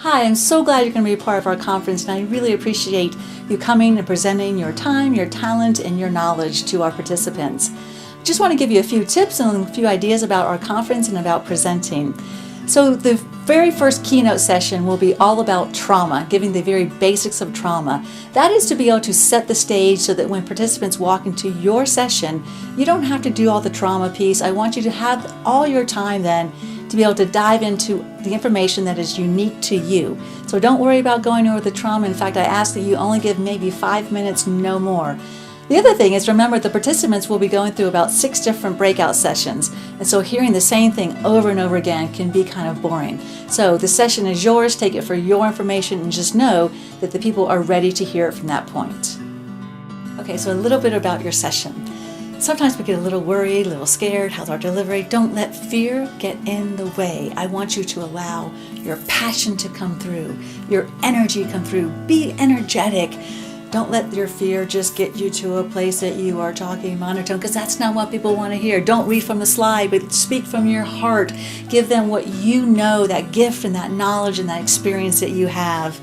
Hi, I'm so glad you're going to be a part of our conference, and I really appreciate you coming and presenting your time, your talent, and your knowledge to our participants. Just want to give you a few tips and a few ideas about our conference and about presenting. So the very first keynote session will be all about trauma, giving the very basics of trauma. That is to be able to set the stage so that when participants walk into your session, you don't have to do all the trauma piece. I want you to have all your time then to be able to dive into the information that is unique to you. So don't worry about going over the trauma. In fact, I ask that you only give maybe 5 minutes, no more. The other thing is, remember, the participants will be going through about 6 different breakout sessions, and so hearing the same thing over and over again can be kind of boring. So the session is yours, take it for your information, and just know that the people are ready to hear it from that point. Okay, so a little bit about your session. Sometimes we get a little worried, a little scared. How's our delivery? Don't let fear get in the way. I want you to allow your passion to come through, your energy come through. Be energetic. Don't let your fear just get you to a place that you are talking monotone, because that's not what people want to hear. Don't read from the slide, but speak from your heart. Give them what you know, that gift and that knowledge and that experience that you have.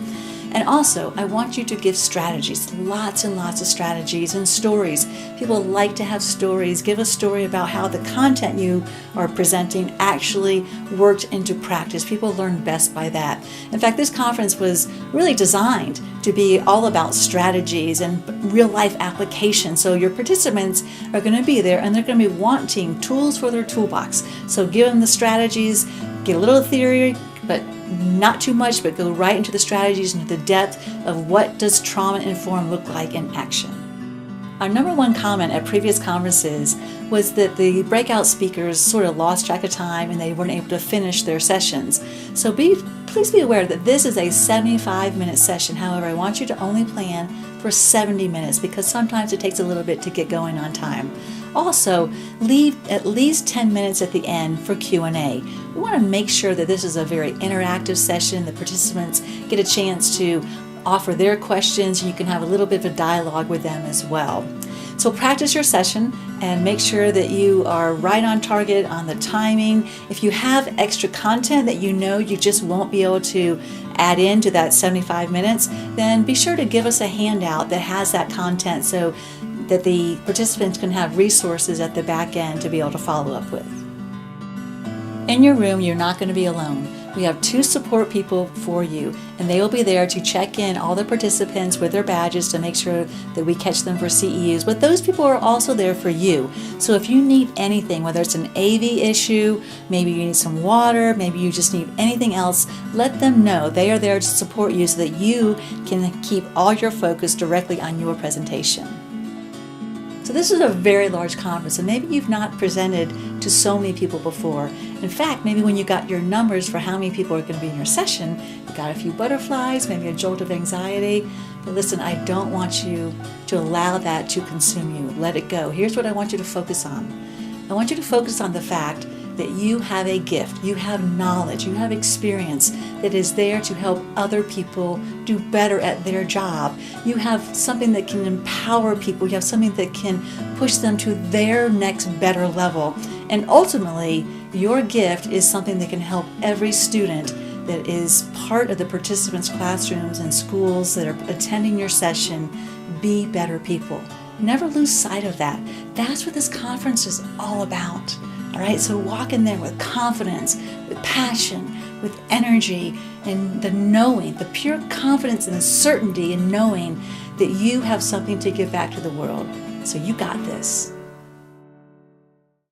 And also, I want you to give strategies, lots and lots of strategies and stories. People like to have stories. Give a story about how the content you are presenting actually worked into practice. People learn best by that. In fact, this conference was really designed to be all about strategies and real life application. So your participants are going to be there and they're going to be wanting tools for their toolbox. So give them the strategies, get a little theory, but not too much, but go right into the strategies, into the depth of what does trauma-informed look like in action. Our number one comment at previous conferences was that the breakout speakers sort of lost track of time and they weren't able to finish their sessions. So please be aware that this is a 75-minute session. However, I want you to only plan for 70 minutes because sometimes it takes a little bit to get going on time. Also, leave at least 10 minutes at the end for Q&A. We want to make sure that this is a very interactive session. The participants get a chance to offer their questions, and you can have a little bit of a dialogue with them as well. So practice your session and make sure that you are right on target on the timing. If you have extra content that you know you just won't be able to add into that 75 minutes, then be sure to give us a handout that has that content so that the participants can have resources at the back end to be able to follow up with. In your room, you're not going to be alone. We have 2 support people for you, and they will be there to check in all the participants with their badges to make sure that we catch them for CEUs. But those people are also there for you. So if you need anything, whether it's an AV issue, maybe you need some water, maybe you just need anything else, let them know. They are there to support you so that you can keep all your focus directly on your presentation. So this is a very large conference, and maybe you've not presented to so many people before. In fact, maybe when you got your numbers for how many people are going to be in your session, you got a few butterflies, maybe a jolt of anxiety. But listen, I don't want you to allow that to consume you. Let it go. Here's what I want you to focus on. I want you to focus on the fact that you have a gift, you have knowledge, you have experience that is there to help other people do better at their job. You have something that can empower people. You have something that can push them to their next better level. And ultimately, your gift is something that can help every student that is part of the participants' classrooms and schools that are attending your session be better people. Never lose sight of that. That's what this conference is all about. All right, so walk in there with confidence, with passion, with energy, and the knowing, the pure confidence and the certainty in knowing that you have something to give back to the world. So you got this.